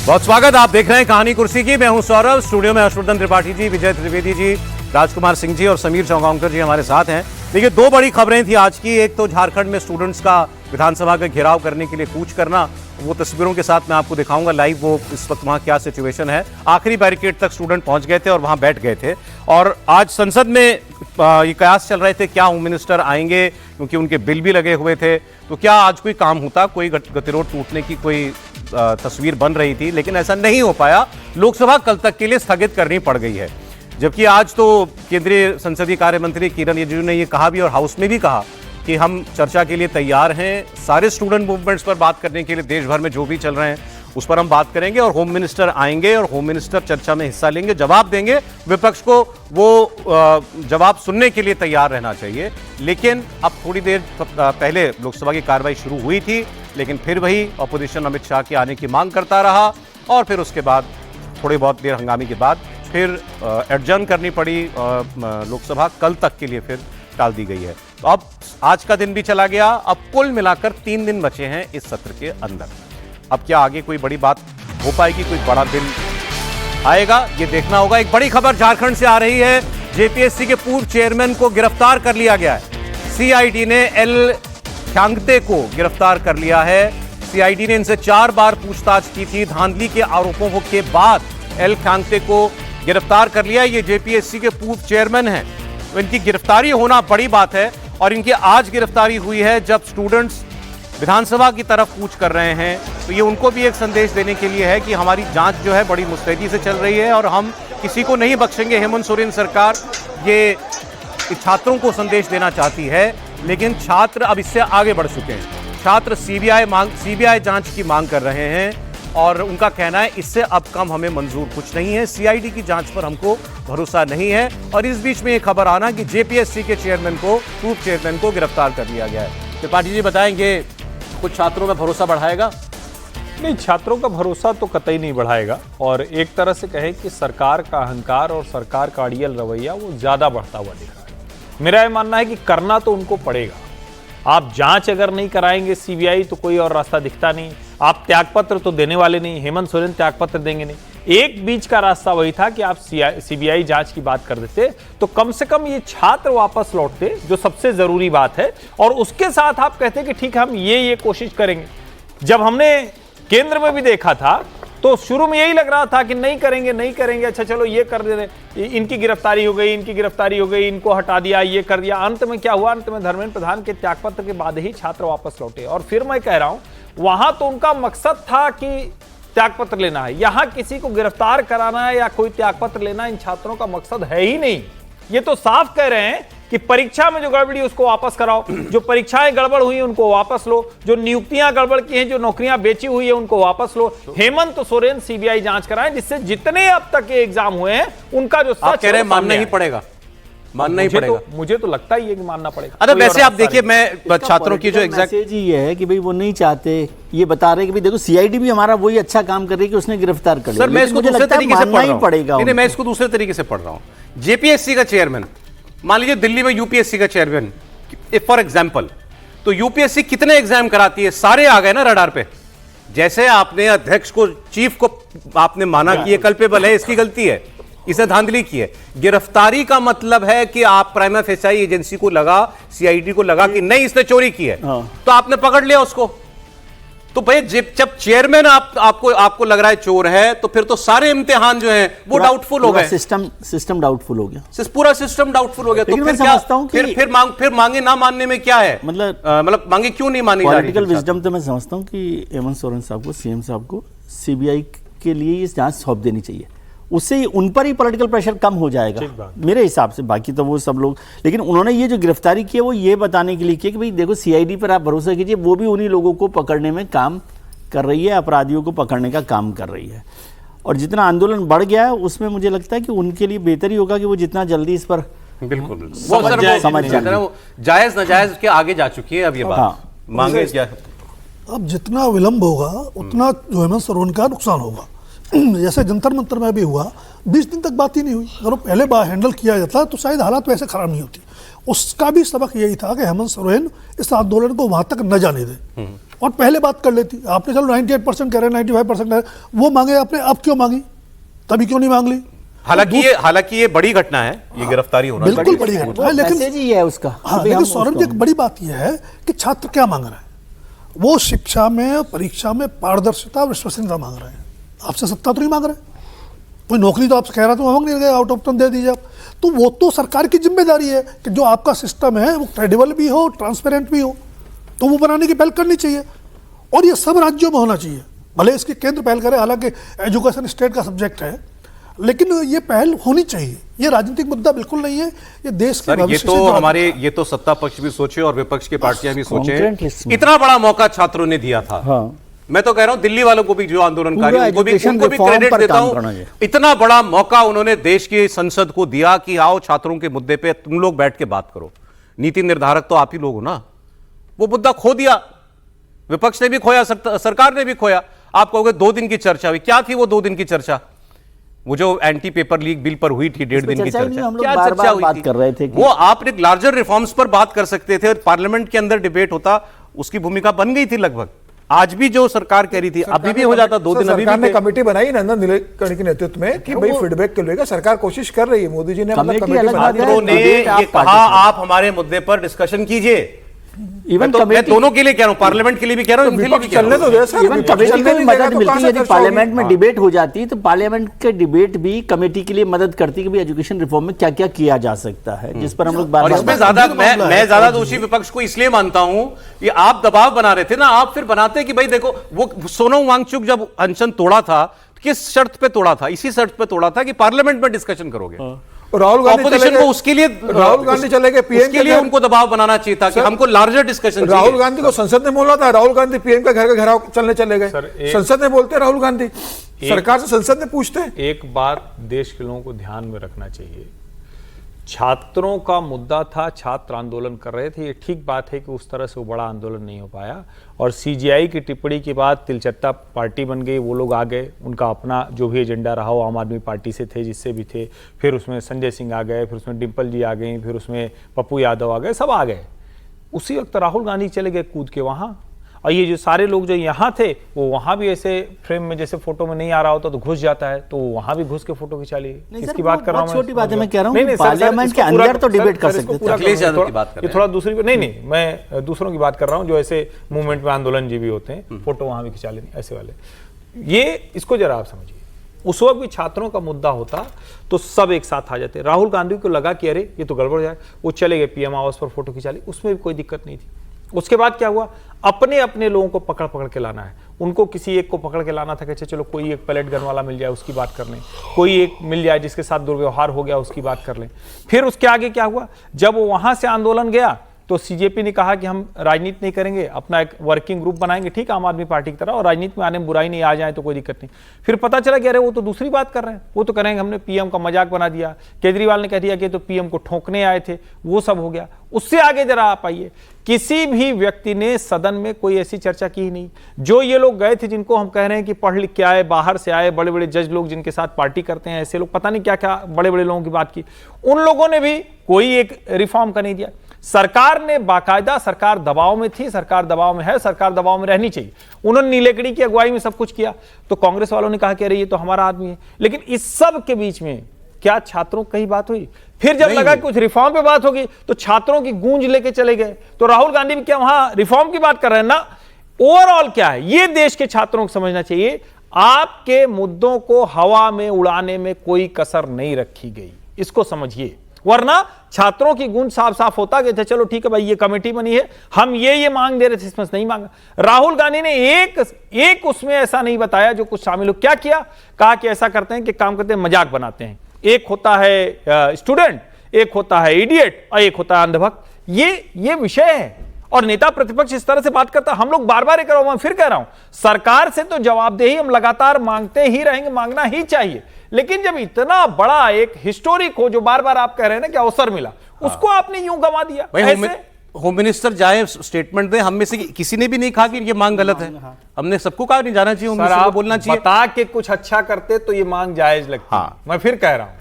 बहुत स्वागत। आप देख रहे हैं कहानी कुर्सी की। मैं हूं सौरभ। स्टूडियो में हर्षवर्धन त्रिपाठी जी, विजय त्रिवेदी जी, राजकुमार सिंह जी और समीर चौगांवकर जी हमारे साथ हैं। देखिए, दो बड़ी खबरें थी आज की। एक तो झारखंड में स्टूडेंट्स का विधानसभा का घेराव करने के लिए कूच करना, वो तस्वीरों के साथ मैं आपको दिखाऊंगा लाइव वो इस वक्त वहां क्या सिचुएशन है। आखिरी बैरिकेड तक स्टूडेंट पहुंच गए थे और वहां बैठ गए थे। और आज संसद में ये कयास चल रहे थे क्या होम मिनिस्टर आएंगे, क्योंकि उनके बिल भी लगे हुए थे, तो क्या आज कोई काम होता, कोई गतिरोध टूटने की कोई तस्वीर बन रही थी, लेकिन ऐसा नहीं हो पाया। लोकसभा कल तक के लिए स्थगित करनी पड़ गई है। जबकि आज तो केंद्रीय संसदीय कार्य मंत्री किरण रिजिजू ने यह कहा भी और हाउस में भी कहा कि हम चर्चा के लिए तैयार हैं, सारे स्टूडेंट मूवमेंट्स पर बात करने के लिए, देश भर में जो भी चल रहे हैं उस पर हम बात करेंगे और होम मिनिस्टर आएंगे और होम मिनिस्टर चर्चा में हिस्सा लेंगे, जवाब देंगे। विपक्ष को वो जवाब सुनने के लिए तैयार रहना चाहिए। लेकिन अब थोड़ी देर पहले लोकसभा की कार्रवाई शुरू हुई थी, लेकिन फिर वही ऑपोजिशन अमित शाह के आने की मांग करता रहा और फिर उसके बाद थोड़ी बहुत देर हंगामे के बाद फिर एडजर्न करनी पड़ी। लोकसभा कल तक के लिए फिर टाल दी गई है। तो अब आज का दिन भी चला गया। अब कुल मिलाकर 3 दिन बचे हैं इस सत्र के अंदर। अब क्या आगे कोई बड़ी बात हो पाएगी, कोई बड़ा दिन आएगा, ये देखना होगा। एक बड़ी खबर झारखंड से आ रही है। जेपीएससी के पूर्व चेयरमैन को गिरफ्तार कर लिया गया है। सीआईडी ने एल ख्यांगते को गिरफ्तार कर लिया है। सीआईडी ने इनसे 4 बार पूछताछ की थी। धांधली के आरोपों के बाद एल ख्यांगते को गिरफ्तार कर लिया। ये जेपीएससी के पूर्व चेयरमैन हैं, तो इनकी गिरफ्तारी होना बड़ी बात है। और इनकी आज गिरफ्तारी हुई है जब स्टूडेंट्स विधानसभा की तरफ कूच कर रहे हैं। तो ये उनको भी एक संदेश देने के लिए है कि हमारी जांच जो है बड़ी मुस्तैदी से चल रही है और हम किसी को नहीं बख्शेंगे। हेमंत सोरेन सरकार ये छात्रों को संदेश देना चाहती है, लेकिन छात्र अब इससे आगे बढ़ चुके हैं। छात्र सीबीआई जांच की मांग कर रहे हैं और उनका कहना है इससे अब कम हमें मंजूर कुछ नहीं है। सीआईडी की जांच पर हमको भरोसा नहीं है। और इस बीच में ये खबर आना कि जेपीएससी के पूर्व चेयरमैन को गिरफ्तार कर लिया गया है। त्रिपाठी जी बताएंगे, कुछ छात्रों में भरोसा बढ़ाएगा? नहीं, छात्रों का भरोसा तो कतई नहीं बढ़ाएगा। और एक तरह से कहें कि सरकार का अहंकार और सरकार का अड़ियल रवैया वो ज्यादा बढ़ता हुआ दिख रहा है। मेरा यह मानना है कि करना तो उनको पड़ेगा। आप जांच अगर नहीं कराएंगे सीबीआई तो कोई और रास्ता दिखता नहीं। आप त्यागपत्र तो देने वाले नहीं, हेमंत सोरेन त्यागपत्र देंगे नहीं। एक बीच का रास्ता वही था कि आप सीबीआई जांच की बात कर देते तो कम से कम ये छात्र वापस लौटते, जो सबसे जरूरी बात है। और उसके साथ आप कहते कि ठीक है हम ये कोशिश करेंगे। जब हमने केंद्र में भी देखा था तो शुरू में यही लग रहा था कि नहीं करेंगे, अच्छा चलो ये कर दे रहे, इनकी गिरफ्तारी हो गई, इनको हटा दिया, ये कर दिया। अंत में क्या हुआ? अंत में धर्मेंद्र प्रधान के त्यागपत्र के बाद ही छात्र वापस लौटे। और फिर मैं कह रहा हूं, वहां तो उनका मकसद था कि त्यागपत्र लेना है। यहां किसी को गिरफ्तार कराना है या कोई त्यागपत्र लेना इन छात्रों का मकसद है ही नहीं। ये तो साफ कह रहे हैं कि परीक्षा में जो गड़बड़ी उसको वापस कराओ, जो परीक्षाएं गड़बड़ हुई उनको वापस लो, जो नियुक्तियां गड़बड़ की हैं, जो नौकरियां बेची हुई है उनको वापस लो। हेमंत सोरेन सीबीआई जांच कराएं, जिससे जितने अब तक के एग्जाम हुए हैं उनका जो सच कह रहे हैं मानना ही पड़ेगा। मुझे तो लगता ही है कि मानना पड़ेगा। अरे वैसे आप देखिए, मैं छात्रों की जो एग्जैक्ट ये है कि भाई वो नहीं चाहते, ये बता रहे कि भाई देखो सीआईडी भी हमारा वही अच्छा काम कर रही है कि उसने गिरफ्तार कर लिया। सर मैं इसको दूसरे तरीके से पढ़ रहा हूं। मैं इसको दूसरे तरीके से पढ़ रहा हूं। जेपीएससी का चेयरमैन, मान लीजिए दिल्ली में यूपीएससी का चेयरमैन फॉर एग्जांपल, तो यूपीएससी कितने एग्जाम कराती है? सारे आ गए ना रडार पे। जैसे आपने अध्यक्ष को, चीफ को आपने माना कि ये कल्पेबल है, इसकी गलती है, इसे धांधली की है। गिरफ्तारी का मतलब है कि आप प्राइमा फेसाई एजेंसी को लगा, सीआईडी को लगा कि नहीं इसने चोरी की है, तो आपने पकड़ लिया उसको। तो भाई जब चेयरमैन आपको लग रहा है चोर है, तो फिर तो सारे इम्तिहान जो हैं वो डाउटफुल हो गए। सिस्टम डाउटफुल हो गया, पूरा सिस्टम डाउटफुल हो गया। तो फिर क्या, फिर मांगे ना मानने में क्या है? मतलब मांगे क्यों नहीं मानी जा रही? पॉलिटिकल विजडम तो मैं समझता हूं कि हेमंत सोरेन साहब को, सीएम साहब को सीबीआई के लिए ये जांच सौंप देनी चाहिए। उससे उन पर ही पॉलिटिकल प्रेशर कम हो जाएगा मेरे हिसाब से। बाकी तो वो सब लोग, लेकिन उन्होंने ये जो गिरफ्तारी की है वो ये बताने के लिए की कि भाई देखो सीआईडी पर आप भरोसा कीजिए, वो भी उन्हीं लोगों को पकड़ने में काम कर रही है, अपराधियों को पकड़ने का काम कर रही है। और जितना आंदोलन बढ़ गया है उसमें मुझे लगता है कि उनके लिए बेहतर ही होगा कि वो जितना जल्दी इस पर बिल्कुल समझ जाए। जायज नाजायज के आगे जा चुकी है अब ये बात। मांगे क्या? अब जितना विलंब होगा उतना जो हेमंत सोरेन का नुकसान होगा। जैसे जंतर मंतर में भी हुआ, 20 दिन तक बात ही नहीं हुई। अगर वो पहले बार हैंडल किया जाता तो शायद हालात वैसे खराब नहीं होती। उसका भी सबक यही था कि हेमंत सोरेन इस आंदोलन को वहां तक न जाने दे और पहले बात कर लेती। आपने चलो 98% कह रहे हैं, 95% कह रहे हैं, वो मांगे आपने, अब क्यों मांगी, तभी क्यों नहीं मांग ली? हालांकि ये बड़ी घटना है, ये गिरफ्तारी होना बिल्कुल बड़ी घटना है, लेकिन मैसेज ही है उसका। हाँ, लेकिन सौरभ जी एक बड़ी बात यह है कि छात्र क्या मांग रहा है। वो शिक्षा में, परीक्षा में पारदर्शिता और विश्वसनीयता मांग रहे हैं। आपसे सत्ता तो नहीं मांग रहे। कोई नौकरी तो आपसे कह रहा तो मांग नहीं रहे, आउट ऑफ टर्न दे दीजिए आप। तो वो तो सरकार की जिम्मेदारी है कि जो आपका सिस्टम है वो क्रेडिबल भी हो, ट्रांसपेरेंट भी हो, तो वो बनाने की पहल करनी चाहिए। और ये सब राज्यों में होना चाहिए, भले इसकी केंद्र पहल करे, हालांकि एजुकेशन स्टेट का सब्जेक्ट है, लेकिन ये पहल होनी चाहिए। ये राजनीतिक मुद्दा बिल्कुल नहीं है, ये देश के भविष्य से ये तो सत्ता पक्ष भी सोचे और विपक्ष की पार्टियां भी सोचे। इतना बड़ा मौका छात्रों ने दिया था। हाँ। मैं तो कह रहा हूं दिल्ली वालों को भी, जो आंदोलनकारी, उनको भी क्रेडिट देता हूं। इतना बड़ा मौका उन्होंने देश की संसद को दिया कि आओ छात्रों के मुद्दे पे तुम लोग बैठ के बात करो। नीति निर्धारक तो आप ही लोग हो ना। वो मुद्दा खो दिया, विपक्ष ने भी खोया, सरकार ने भी खोया। आप कहोगे 2 दिन की चर्चा हुई, क्या थी वो 2 दिन की चर्चा? वो जो एंटी पेपर लीक बिल पर हुई थी 1.5 दिन की चर्चा, क्या चर्चा हुई थी? कर रहे थे वो आप एक लार्जर रिफॉर्म्स पर बात कर सकते थे, पार्लियामेंट के अंदर डिबेट होता, उसकी भूमिका बन गई थी लगभग। आज भी जो सरकार कह रही थी, अभी भी हो जाता 2 दिन। अभी सरकार ने कमेटी बनाई नंदन नीलेकणी के नेतृत्व में कि भाई फीडबैक के लिए सरकार कोशिश कर रही है। मोदी जी ने कमेटी ये कहा आप हमारे मुद्दे पर डिस्कशन कीजिए। इवन मैं दोनों के लिए कह रहा हूं, पार्लियामेंट के लिए भी कह रहा हूं, इनके लिए भी चलने तो जैसा इवन कमेटी को भी मदद मिलती है। यदि पार्लियामेंट में डिबेट हो जाती तो पार्लियामेंट के डिबेट भी कमेटी के लिए मदद करती कि भाई एजुकेशन रिफॉर्म में क्या क्या किया जा सकता है, जिस पर हम लोग और इसमें ज्यादा मैं ज्यादा दोषी विपक्ष को इसलिए मानता हूं कि आप दबाव बना रहे थे ना। आप फिर बनाते कि भाई देखो, वो सोनम वांगचुक जब अनशन तोड़ा था, किस शर्त पे तोड़ा था? इसी शर्त पे तोड़ा था कि पार्लियामेंट में डिस्कशन करोगे। राहुल गांधी ऑपोजिशन को उसके लिए, राहुल गांधी चले गए पीएम के लिए उनको दबाव बनाना चाहिए था कि हमको लार्जर डिस्कशन। राहुल गांधी को संसद ने बोला था, राहुल गांधी पीएम का घर का घेराव चले गए। संसद ने बोलते राहुल गांधी, सरकार से संसद ने पूछते। एक बात देश के लोगों को ध्यान में रखना चाहिए, छात्रों का मुद्दा था, छात्र आंदोलन कर रहे थे। ये ठीक बात है कि उस तरह से वो बड़ा आंदोलन नहीं हो पाया और सीजीआई की टिप्पणी के बाद तिलचट्टा पार्टी बन गई। वो लोग आ गए, उनका अपना जो भी एजेंडा रहा, वो आम आदमी पार्टी से थे, जिससे भी थे। फिर उसमें संजय सिंह आ गए, फिर उसमें डिम्पल जी आ गई, फिर उसमें पप्पू यादव आ गए, सब आ गए। उसी वक्त राहुल गांधी चले गए कूद के वहाँ। और ये जो सारे लोग जो यहाँ थे, वो वहाँ भी ऐसे फ्रेम में जैसे फोटो में नहीं आ रहा होता तो घुस जाता है, तो वहाँ भी घुस के फोटो खिंचा लिए। इसकी बात कर रहा हूँ, छोटी बात है, मैं कह रहा हूँ पार्लियामेंट के अंदर तो डिबेट कर सकते थे। ये थोड़ा दूसरी, नहीं, मैं दूसरों की बात कर रहा हूँ जो ऐसे मूवमेंट में आंदोलन जीवी होते हैं, फोटो वहाँ भी खिंचा लेने, ऐसे वाले। ये इसको जरा आप समझिए, उस वक्त भी छात्रों का मुद्दा होता तो सब एक साथ आ जाते। राहुल गांधी को लगा कि अरे ये तो गड़बड़ जाए, वो चले गए पीएम आवास पर फोटो खिंचा ली, उसमें भी कोई दिक्कत नहीं थी। उसके बाद क्या हुआ, अपने अपने लोगों को पकड़ पकड़ के लाना है। उनको किसी एक को पकड़ के लाना था कि चलो कोई एक पैलेट गन वाला मिल जाए उसकी बात कर लें, कोई एक मिल जाए जिसके साथ दुर्व्यवहार हो गया उसकी बात कर लें। फिर उसके आगे क्या हुआ, जब वो वहां से आंदोलन गया तो सीजेपी ने कहा कि हम राजनीति नहीं करेंगे, अपना एक वर्किंग ग्रुप बनाएंगे, ठीक आम आदमी पार्टी की तरह, और राजनीति में आने में बुराई नहीं, आ जाए तो कोई दिक्कत नहीं। फिर पता चला कि अरे वो तो दूसरी बात कर रहे हैं, वो तो करेंगे हमने पीएम का मजाक बना दिया, केजरीवाल ने कह दिया कि तो पीएम को ठोकने आए थे, वो सब हो गया। उससे आगे जरा आप आइए, किसी भी व्यक्ति ने सदन में कोई ऐसी चर्चा की ही नहीं। जो ये लोग गए थे जिनको हम कह रहे हैं कि पढ़ लिख के आए, बाहर से आए, बड़े बड़े जज लोग जिनके साथ पार्टी करते हैं, ऐसे लोग पता नहीं क्या क्या बड़े बड़े लोगों की बात की, उन लोगों ने भी कोई एक रिफॉर्म का नहीं दिया। सरकार ने बाकायदा, सरकार दबाव में थी, सरकार दबाव में है, सरकार दबाव में रहनी चाहिए, उन्होंने नीलेकड़ी की अगुवाई में सब कुछ किया। तो कांग्रेस वालों ने कहा कि अरे ये तो हमारा आदमी है। लेकिन इस सब के बीच में क्या छात्रों की कहीं बात हुई? फिर जब लगा कुछ रिफॉर्म पे बात होगी तो छात्रों की गूंज लेके चले गए। तो राहुल गांधी भी क्या वहां रिफॉर्म की बात कर रहे हैं ना? ओवरऑल क्या है ये देश के छात्रों को समझना चाहिए। आपके मुद्दों को हवा में उड़ाने में कोई कसर नहीं रखी गई, इसको समझिए। वरना छात्रों की गूंज साफ साफ होता कि चलो ठीक है भाई, ये कमेटी बनी है, हम ये मांग दे रहे थे, इसमें नहीं मांगा। राहुल गांधी ने एक उसमें ऐसा नहीं बताया जो कुछ शामिल हो। क्या किया? कहा कि ऐसा करते हैं कि काम करते हैं, मजाक बनाते हैं। एक होता है स्टूडेंट, एक होता है इडियट और एक होता है अंधभक्त। ये विषय है और नेता प्रतिपक्ष इस तरह से बात करता। हम लोग बार बार मैं फिर कह रहा हूं, सरकार से तो जवाबदेही हम लगातार मांगते ही रहेंगे, मांगना ही चाहिए। लेकिन जब इतना बड़ा एक हिस्टोरिक हो, जो बार बार आप कह रहे हैं ना कि अवसर मिला, उसको आपने यूं गंवा दिया। होम मिनिस्टर जाए स्टेटमेंट दे, हम में से किसी ने भी नहीं कहा कि ये मांग गलत है। हमने सबको कहा नहीं जाना चाहिए, होम सर मिनिस्टर को आप बोलना चाहिए। बता के कुछ अच्छा करते तो ये मांग जायज लगती। हाँ। मैं फिर कह रहा हूं,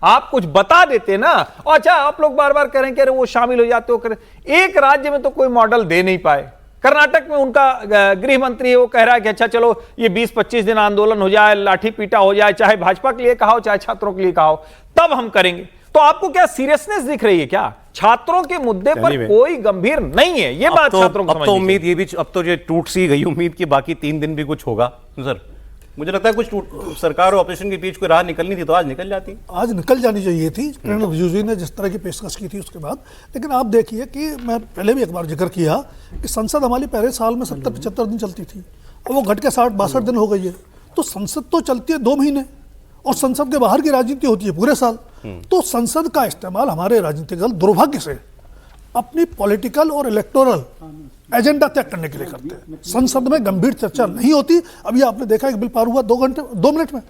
आप कुछ बता देते ना। अच्छा आप लोग बार बार कह रहे हैं कि अरे वो शामिल हो जाते हो कर। एक राज्य में तो कोई मॉडल दे नहीं पाए। कर्नाटक में उनका गृह मंत्री है, वो कह रहा है कि अच्छा चलो ये 20-25 दिन आंदोलन हो जाए, लाठी पीटा हो जाए, चाहे भाजपा के लिए कहा हो चाहे छात्रों के लिए कहा हो, तब हम करेंगे। तो आपको क्या सीरियसनेस दिख रही है क्या? छात्रों के मुद्दे पर कोई गंभीर नहीं है, ये बात छात्रों को अब तो उम्मीद ये भी, अब तो ये टूट सी गई उम्मीद कि बाकी 3 दिन भी कुछ होगा। सर मुझे लगता है कुछ सरकार और ऑपोजिशन के बीच कोई राह निकलनी थी तो आज निकल जाती। आज निकल जानी चाहिए थी किरण रिजिजू ने जिस तरह की पेशकश की थी उसके बाद। लेकिन आप देखिए कि मैं पहले भी एक बार जिक्र किया कि संसद हमारी पहले साल में 70-75 दिन चलती थी, और वो घट के 60-62 दिन हो गई है। तो संसद तो चलती है 2 महीने, और संसद के बाहर की राजनीति होती है पूरे साल। तो संसद का इस्तेमाल हमारे राजनीतिक दल दुर्भाग्य से अपनी पॉलिटिकल और इलेक्टोरल एजेंडा तय करने के लिए करते हैं। संसद में गंभीर चर्चा नहीं होती। अभी आपने देखा एक बिल पार हुआ 2 मिनट में,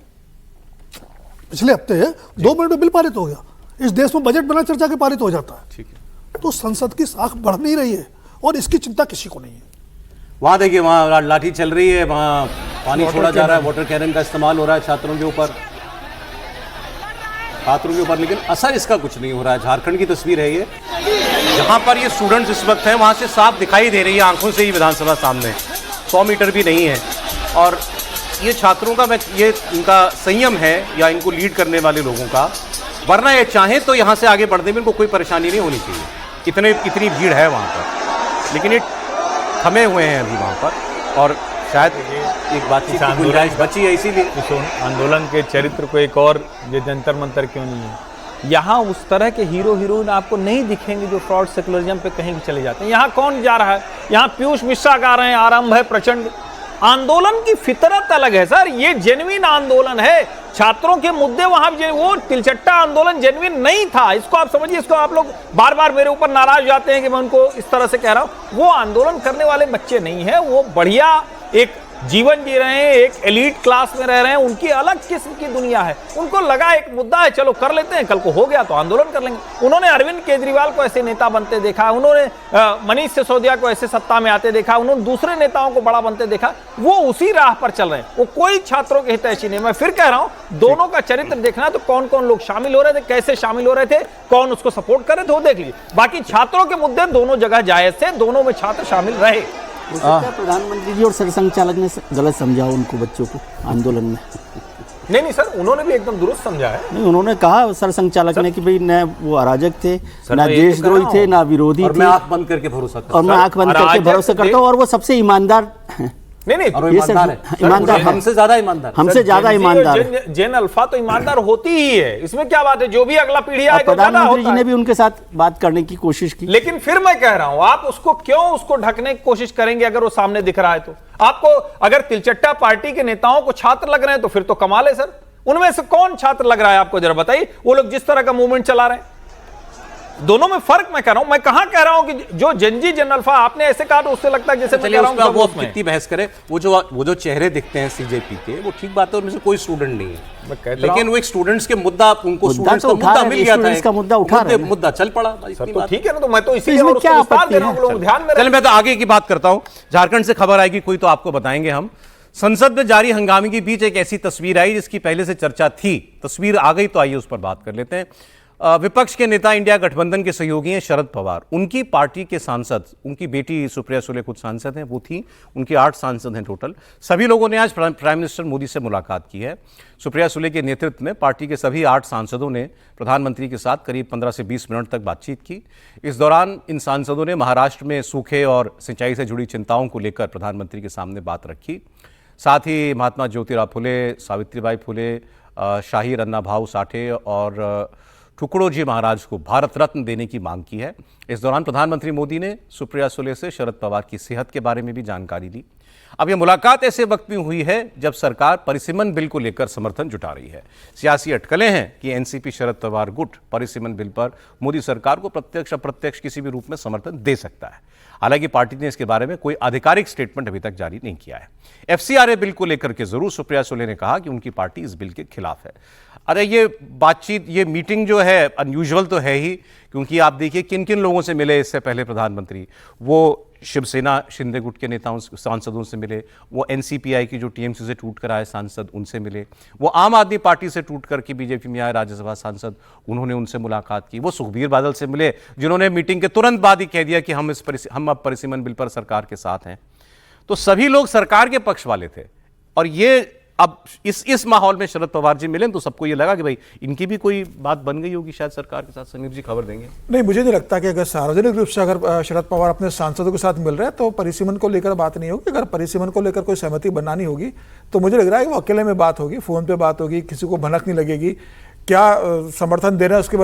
पिछले हफ्ते 2 मिनट में बिल पारित हो गया। इस देश में बजट बिना चर्चा के पारित हो जाता है। ठीक है, तो संसद की साख बढ़ नहीं रही है, और इसकी चिंता किसी को नहीं है। वहां देखिए, वहां लाठी चल रही है, वहां पानी छोड़ा जा रहा है, वाटर कैनन का इस्तेमाल हो रहा है छात्रों के ऊपर, लेकिन असर इसका कुछ नहीं हो रहा है। झारखंड की तस्वीर है ये, जहां पर ये स्टूडेंट्स इस वक्त हैं, वहां से साफ दिखाई दे रही है आंखों से ही विधानसभा सामने, 100 मीटर भी नहीं है। और ये छात्रों का, ये इनका संयम है या इनको लीड करने वाले लोगों का, वरना ये चाहें तो यहाँ से आगे बढ़ने में इनको कोई परेशानी नहीं होनी चाहिए। इतनी भीड़ है वहाँ पर, लेकिन ये थमे हुए हैं अभी वहाँ पर, और शायद एक बातचीत की गुंजाइश बची है, इसीलिए इस आंदोलन के चरित्र को एक और ये जंतर मंतर क्यों नहीं है। यहाँ उस तरह के हीरो हीरोइन आपको नहीं दिखेंगे जो फ्रॉड सेकुलरिज्म पे कहीं भी चले जाते हैं। यहाँ कौन जा रहा है? यहाँ पीयूष मिश्रा गा रहे हैं आरंभ है प्रचंड। आंदोलन की फितरत अलग है सर, ये जेन्युइन आंदोलन है। छात्रों के मुद्दे वहां, वो तिलचट्टा आंदोलन जेन्युइन नहीं था, इसको आप समझिए। इसको आप लोग बार बार मेरे ऊपर नाराज जाते हैं कि मैं उनको इस तरह से कह रहा हूं। वो आंदोलन करने वाले बच्चे नहीं है, वो बढ़िया एक जीवन जी रहे हैं, एक एलीट क्लास में रह रहे हैं, उनकी अलग किस्म की दुनिया है। उनको लगा एक मुद्दा है, चलो कर लेते हैं, कल को हो गया तो आंदोलन कर लेंगे। उन्होंने अरविंद केजरीवाल को ऐसे नेता बनते देखा, उन्होंने मनीष सिसोदिया को ऐसे सत्ता में आते देखा, उन्होंने दूसरे नेताओं को बड़ा बनते देखा। वो उसी राह पर चल रहे हैं, वो कोई छात्रों के हितैषी नहीं। मैं फिर कह रहा हूं, दोनों का चरित्र देखना है तो कौन कौन लोग शामिल हो रहे थे, कैसे शामिल हो रहे थे, कौन उसको सपोर्ट कर रहे थे, वो देख लीजिए। बाकी छात्रों के मुद्दे दोनों जगह जायज थे, दोनों में छात्र शामिल रहे। प्रधानमंत्री जी और सरसंघ चालक ने गलत समझा उनको, बच्चों को आंदोलन में। नहीं सर, उन्होंने भी एकदम दुरुस्त समझा है। नहीं, उन्होंने कहा सरसंघ चालक ने कि भाई न वो अराजक थे, ना देशद्रोही थे, ना विरोधी थे, मैं आंख बंद करके भरोसा करता हूं। और मैं आंख बंद करके भरोसा करता हूँ, और वो सबसे ईमानदार हैं। नहीं और ईमानदार है, ईमानदार है, हमसे ज्यादा ईमानदार, हमसे ज्यादा ईमानदार है। जेन अल्फा तो ईमानदार होती ही है, इसमें क्या बात है। जो भी अगला पीढ़ी आएगा, प्रधानमंत्री जी ने भी उनके साथ बात करने की कोशिश की। लेकिन फिर मैं कह रहा हूं, आप उसको क्यों उसको ढकने की कोशिश करेंगे? अगर वो सामने दिख रहा है तो आपको, अगर तिलचट्टा पार्टी के नेताओं को छात्र लग रहे हैं तो फिर तो कमाल है सर। उनमें से कौन छात्र लग रहा है आपको, जरा बताइए। वो लोग जिस तरह का मूवमेंट चला रहे हैं, दोनों में फर्क मैं कह रहा हूं। मैं कहां कह रहा हूं कि जो जनजी जन अल्फा आपने ऐसे कहा तो उससे लगता है जैसे मैं कह रहा हूं वो कितनी बहस करे। वो जो चेहरे दिखते हैं सीजेपी के, वो ठीक बात है, उनमें से कोई स्टूडेंट नहीं है, लेकिन वो एक स्टूडेंट्स के मुद्दा, उनको स्टूडेंट्स का मुद्दा मिल गया था, इसका मुद्दा उठा रहे हैं, मुद्दा चल पड़ा। तो ठीक है ना, तो मैं तो इसीलिए और उसको विस्तार दे रहा हूं, लोग ध्यान में। चलिए मैं तो आगे की बात करता हूं। झारखंड से खबर आएगी कोई तो आपको बताएंगे हम। संसद में जारी हंगामे के बीच एक ऐसी तस्वीर आई जिसकी पहले से चर्चा थी। तस्वीर आ गई तो आइए उस पर बात कर लेते हैं। विपक्ष के नेता इंडिया गठबंधन के सहयोगी हैं शरद पवार, उनकी पार्टी के सांसद, उनकी बेटी सुप्रिया सुले खुद सांसद हैं, वो थी, उनकी 8 सांसद हैं टोटल। सभी लोगों ने आज प्राइम मिनिस्टर मोदी से मुलाकात की है। सुप्रिया सुले के नेतृत्व में पार्टी के सभी 8 सांसदों ने प्रधानमंत्री के साथ करीब 15 से 20 मिनट तक बातचीत की। इस दौरान इन सांसदों ने महाराष्ट्र में सूखे और सिंचाई से जुड़ी चिंताओं को लेकर प्रधानमंत्री के सामने बात रखी। साथ ही महात्मा ज्योतिराव फुले, सावित्रीबाई फुले, शाहीर अन्ना भाऊ साठे और टुकड़ोजी महाराज को भारत रत्न देने की मांग की है। इस दौरान प्रधानमंत्री मोदी ने सुप्रिया सुले से शरद पवार की सेहत के बारे में भी जानकारी ली। अब यह मुलाकात ऐसे वक्त में हुई है जब सरकार परिसीमन बिल को लेकर समर्थन जुटा रही है। सियासी अटकलें हैं कि एनसीपी शरद पवार गुट परिसीमन बिल पर मोदी सरकार को प्रत्यक्ष अप्रत्यक्ष किसी भी रूप में समर्थन दे सकता है। हालांकि पार्टी ने इसके बारे में कोई आधिकारिक स्टेटमेंट अभी तक जारी नहीं किया है। एफसीआरए बिल को लेकर के जरूर सुप्रिया सुले ने कहा कि उनकी पार्टी इस बिल के खिलाफ है। अरे ये बातचीत, ये मीटिंग जो है अनयूजुअल तो है ही, क्योंकि आप देखिए किन किन लोगों से मिले इससे पहले प्रधानमंत्री। वो शिवसेना शिंदे गुट के नेताओं सांसदों से मिले, वो एनसीपीआई की जो टीएमसी से टूट कर आए सांसद उनसे मिले, वो आम आदमी पार्टी से टूट करके बीजेपी में आए राज्यसभा सांसद, उन्होंने उनसे मुलाकात की, वो सुखबीर बादल से मिले जिन्होंने मीटिंग के तुरंत बाद ही कह दिया कि हम अब परिसीमन बिल पर सरकार के साथ हैं। तो सभी लोग सरकार के पक्ष वाले थे। और ये अब इस माहौल में शरद पवार जी मिले तो सबको ये लगा कि भाई इनकी भी कोई बात बन गई होगी शायद सरकार के साथ। समीर जी खबर देंगे। नहीं, मुझे नहीं लगता कि अगर सार्वजनिक रूप से अगर शरद पवार अपने सांसदों के साथ मिल रहे हैं तो परिसीमन को लेकर बात नहीं होगी। अगर परिसीमन को लेकर कोई सहमति बनानी होगी तो मुझे लग रहा है कि वो अकेले में बात होगी, फोन पे बात होगी, किसी को भनक नहीं लगेगी। क्या समर्थन दे रहे हैं उसके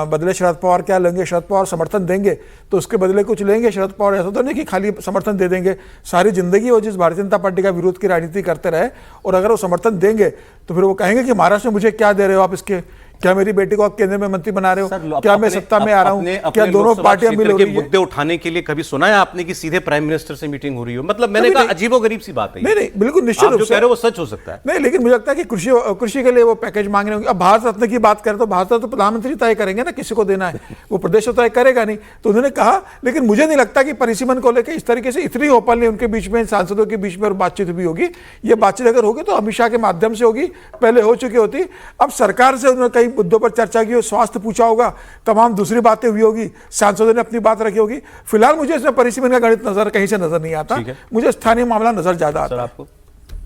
बदले शरद पवार क्या लेंगे, शरद पवार समर्थन देंगे तो उसके बदले कुछ लेंगे शरद पवार। ऐसा तो नहीं कि खाली समर्थन दे देंगे, सारी जिंदगी वो जिस भारतीय जनता पार्टी का विरोध की राजनीति करते रहे, और अगर वो समर्थन देंगे तो फिर वो कहेंगे कि महाराष्ट्र में मुझे क्या दे रहे हो आप, इसके क्या मेरी बेटी को आप केंद्र में मंत्री बना रहे हो, क्या मैं सत्ता में आ रहा हूं, क्या दोनों पार्टियां मिल रही है। मुद्दे उठाने के लिए कभी सुना है आपने कि सीधे प्राइम मिनिस्टर से मीटिंग हो रही हो? मतलब मैंने कहा अजीबोगरीब सी बात है। नहीं, बिल्कुल निश्चित रूप से कह रहे हो वो सच हो सकता है। नहीं, लेकिन मुझे लगता है कि कृषि के लिए वो पैकेज मांग रहे होंगे। अब भारत रत्न की बात करें तो भारत रत्न तो प्रधानमंत्री तय करेंगे ना किसी को देना है, वो प्रदेश तो तय करेगा नहीं। तो उन्होंने कहा, लेकिन मुझे नहीं लगता कि परिसीमन को लेकर इस तरीके से इतनी ओपनली उनके बीच में, सांसदों के बीच में बातचीत भी होगी। ये बातचीत अगर होगी तो अमित शाह के माध्यम से होगी, पहले हो चुकी होती। अब सरकार से उन्होंने कई मुद्दों पर चर्चा की, स्वास्थ्य पूछा होगा, तमाम दूसरी बातें हुई होगी, सांसदों ने अपनी बात रखी होगी। फिलहाल मुझे इसमें परिसीमन का गणित कहीं से नजर नहीं आता, मुझे स्थानीय मामला नजर ज्यादा आता है। आपको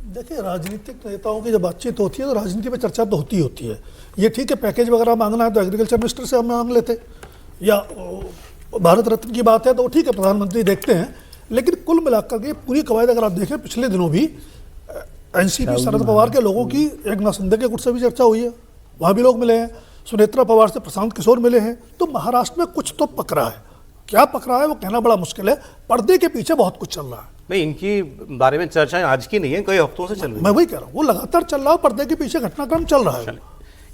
देखिए, राजनीतिक नेताओं की जब बातचीत होती है तो राजनीति में चर्चा तो होती है। ये ठीक है, पैकेज वगैरह मांगना है तो एग्रीकल्चर मिनिस्टर से हम मांग लेते, या भारत रत्न की बात है तो ठीक है प्रधानमंत्री देखते हैं। लेकिन कुल मिलाकर के पूरी कवायद अगर आप देखें, पिछले दिनों भी एनसीपी शरद पवार के लोगों की एकनाथ शिंदे के गुट से भी चर्चा हुई है, वहाँ भी लोग मिले हैं, सुनेत्रा पवार से प्रशांत किशोर मिले हैं। तो महाराष्ट्र में कुछ तो पकड़ा है, क्या पकड़ा है वो कहना बड़ा मुश्किल है। पर्दे के पीछे बहुत कुछ चल रहा है। नहीं, इनकी बारे में चर्चाएं आज की नहीं है, कई हफ्तों से चल रही है। मैं वही कह रहा हूँ, वो लगातार चल रहा है, पर्दे के पीछे घटनाक्रम चल रहा है।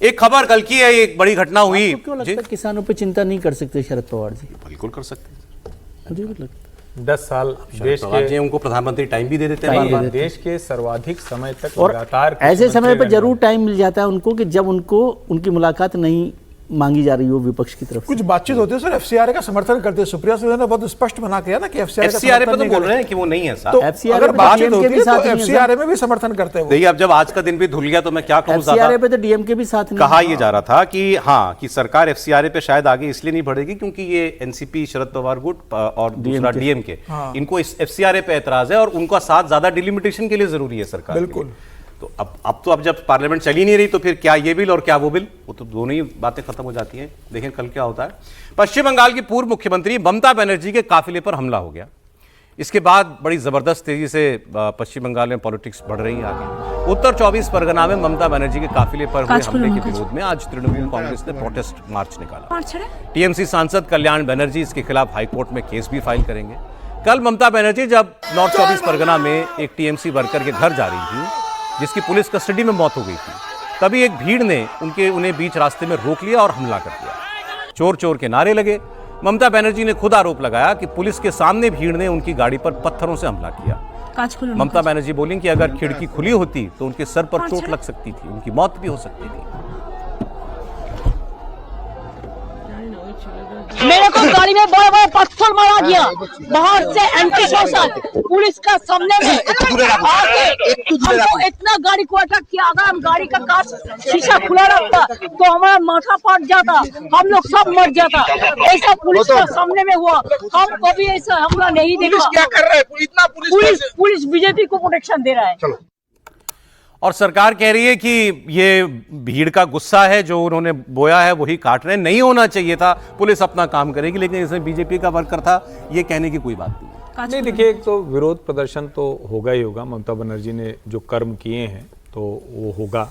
एक खबर कल की है, एक बड़ी घटना हुई। क्यों लगता है किसानों पे चिंता नहीं कर सकते शरद पवार जी? बिल्कुल कर सकते हैं। मुझे भी लगता है 10 साल देश के, उनको प्रधानमंत्री टाइम भी दे देते हैं, देश के सर्वाधिक समय तक और लगातार ऐसे समय पर जरूर टाइम मिल जाता है उनको कि जब उनको उनकी मुलाकात नहीं मांगी जा रही हो विपक्ष की तरफ से। कुछ बातचीत होती है सर, एफसीआरए का समर्थन करते हैं। सुप्रिया सुले ने बहुत स्पष्ट बना किया ना कि एफसीआरए पे तो बोल रहे हैं कि वो नहीं है साहब। तो FCRA अगर पे बातचीत DMK होती भी है साथ तो नहीं है एफसीआरए में भी समर्थन करते हैं। देखिए, अब जब आज का दिन भी धुल गया तो मैं क्या कहूँ, एफसीआरए पे तो डीएमके भी साथ नहीं। कहा यह जा रहा था कि हाँ, कि सरकार एफसीआरए पे शायद आगे इसलिए नहीं बढ़ेगी क्योंकि ये एनसीपी शरद पवार गुट और दूसरा डीएमके, इनको इस एफसीआरए पे एतराज है और उनका साथ ज्यादा डिलिमिटेशन के लिए जरूरी है सरकार। बिल्कुल। तो अब जब पार्लियामेंट चली नहीं रही तो फिर क्या ये बिल और क्या वो बिल, वो तो दोनों ही बातें खत्म हो जाती हैं। देखें कल क्या होता है। पश्चिम बंगाल की पूर्व मुख्यमंत्री ममता बनर्जी के काफिले पर हमला हो गया। इसके बाद बड़ी जबरदस्त तेजी से पश्चिम बंगाल में पॉलिटिक्स बढ़ रही है आगे। उत्तर 24 परगना में ममता बनर्जी के काफिले पर हुए हमले के विरोध में आज तृणमूल कांग्रेस ने प्रोटेस्ट मार्च निकाला। टीएमसी सांसद कल्याण बनर्जी इसके खिलाफ हाईकोर्ट में केस भी फाइल करेंगे। कल ममता बनर्जी जब नॉर्थ 24 परगना में एक टीएमसी वर्कर के घर जा रही थी जिसकी पुलिस कस्टडी में मौत हो गई थी, तभी एक भीड़ ने उन्हें बीच रास्ते में रोक लिया और हमला कर दिया। चोर चोर के नारे लगे। ममता बनर्जी ने खुद आरोप लगाया कि पुलिस के सामने भीड़ ने उनकी गाड़ी पर पत्थरों से हमला किया। ममता बनर्जी बोली कि अगर खिड़की खुली होती तो उनके सर पर चोट लग सकती थी, उनकी मौत भी हो सकती थी। मेरे को गाड़ी में बड़ा बड़ा पत्थर मारा गया, बाहर से एंटी सोशल पुलिस का सामने में आके हमको इतना गाड़ी को अटैक किया। अगर हम गाड़ी का कांच शीशा खुला रखता तो हमारा माथा फट जाता, हम लोग सब मर जाता। ऐसा पुलिस का सामने में हुआ, हम कभी ऐसा हमला नहीं देखा। क्या कर रहे हैं? इतना पुलिस बीजेपी को प्रोटेक्शन दे रहा है। और सरकार कह रही है कि ये भीड़ का गुस्सा है, जो उन्होंने बोया है वही काट रहे हैं, नहीं होना चाहिए था, पुलिस अपना काम करेगी। लेकिन इसमें बीजेपी का वर्कर था, ये कहने की कोई बात नहीं। नहीं, देखिए, एक तो विरोध प्रदर्शन तो होगा ही होगा। ममता बनर्जी ने जो कर्म किए हैं तो वो होगा,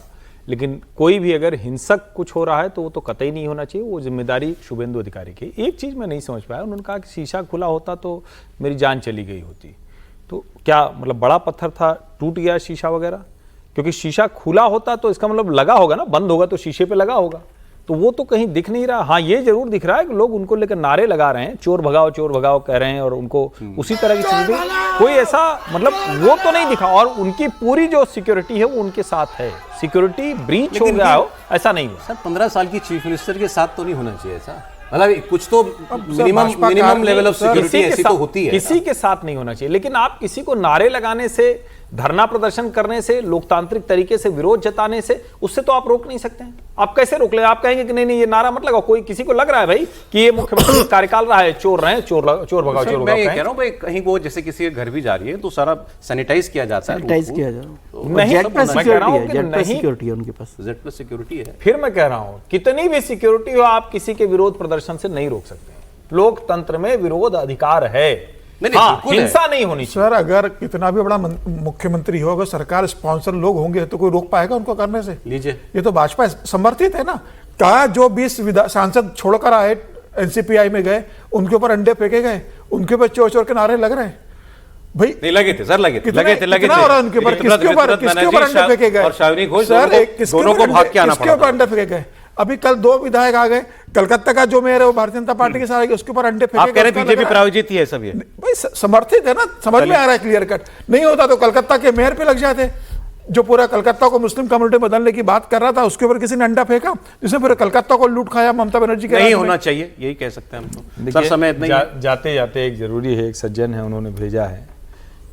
लेकिन कोई भी अगर हिंसक कुछ हो रहा है तो वो तो कतई नहीं होना चाहिए। वो जिम्मेदारी शुभेंदु अधिकारी की। एक चीज़ मैं नहीं समझ पाया, उन्होंने कहा कि शीशा खुला होता तो मेरी जान चली गई होती। तो क्या मतलब बड़ा पत्थर था, टूट गया शीशा वगैरह? क्योंकि शीशा खुला होता तो इसका मतलब लगा होगा ना, बंद होगा तो शीशे पे लगा होगा। तो वो तो कहीं दिख नहीं रहा। हाँ, ये जरूर दिख रहा है कि लोग उनको लेकर नारे लगा रहे हैं, चोर भगाओ कह रहे हैं, और उनको उसी तरह की चीजें, कोई ऐसा मतलब वो तो नहीं दिखा। और उनकी पूरी जो सिक्योरिटी है वो उनके साथ है, सिक्योरिटी ब्रीच हो गया हो ऐसा नहीं हुआ। सर 15 साल की चीफ मिनिस्टर के साथ तो नहीं होना चाहिए ऐसा, मतलब कुछ तो मिनिमम लेवल ऑफ सिक्योरिटी ऐसी तो होती है। किसी के साथ नहीं होना चाहिए, लेकिन आप किसी को नारे लगाने से, धरना प्रदर्शन करने से, लोकतांत्रिक तरीके से विरोध जताने से, उससे तो आप रोक नहीं सकते हैं। आप कैसे रोक ले? आप कहेंगे कि नहीं ये नारा मत लगाओ। कोई किसी को लग रहा है भाई कि ये मुख्यमंत्री कार्यकाल रहा है, चोर रहे हैं, चोर भगाओ। मैं ये कह रहा हूं भाई, कहीं वो जैसे किसी के घर भी जा रही है तो सारा सैनिटाइज किया जाता है, सैनिटाइज किया जाता है। नहीं, जेट प्लस मैं कह रहा हूं कि नहीं, सिक्योरिटी है उनके पास, जेड प्लस सिक्योरिटी है। फिर मैं कह रहा हूं कितनी भी सिक्योरिटी हो, आप किसी के विरोध प्रदर्शन से नहीं रोक सकते। लोकतंत्र में विरोध अधिकार है, हाँ, हिंसा नहीं होनी चाहिए। सर अगर कितना भी बड़ा मुख्यमंत्री हो, अगर सरकार स्पॉन्सर लोग होंगे तो कोई रोक पाएगा उनको करने से? लीजिए, ये तो भाजपा समर्थित है ना। कहा जो 20 सांसद छोड़कर आए एनसीपीआई में गए, उनके ऊपर अंडे फेंके गए, उनके ऊपर चोर के नारे लग रहे हैं भाई। नहीं लगे थे सर, लगे थे हो रहा है उनके ऊपर? किसके ऊपर अंडे फेंके गए? और शावनी घोष सर दोनों को भाग के आना पड़ा। किसके ऊपर अंडे फेंके गए? अभी कल 2 विधायक आ गए, कलकत्ता का जो मेयर है वो भारतीय जनता पार्टी के साथ, उसके ऊपर अंडे फेंके। आप कह रहे बीजेपी प्रायोजित ही है सब ये? भाई समर्थित है ना, समझ में आ रहा है क्लियर कट। नहीं होता तो कलकत्ता के मेयर पे लग जाते। जो पूरा कलकत्ता को मुस्लिम कम्युनिटी बदलने की बात कर रहा था, उसके ऊपर किसी ने अंडा फेंका, जिसने पूरे कलकत्ता को लूट खाया ममता बनर्जी के। नहीं होना चाहिए, यही कह सकते हैं हम तो। सर समय इतना जाते जाते एक जरूरी है, एक सज्जन है, उन्होंने भेजा है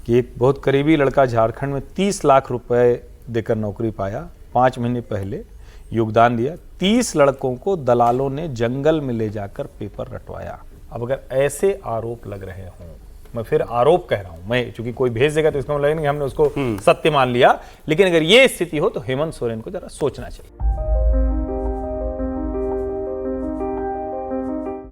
कि एक बहुत करीबी लड़का झारखंड में 30 लाख रुपए देकर नौकरी पाया, 5 महीने पहले योगदान दिया। 30 लड़कों को दलालों ने जंगल में ले जाकर पेपर रटवाया। अब अगर ऐसे आरोप लग रहे हों, मैं फिर आरोप कह रहा हूं, मैं चूंकि कोई भेज देगा तो इसका मतलब नहीं हमने उसको सत्य मान लिया, लेकिन अगर ये स्थिति हो तो हेमंत सोरेन को जरा सोचना चाहिए।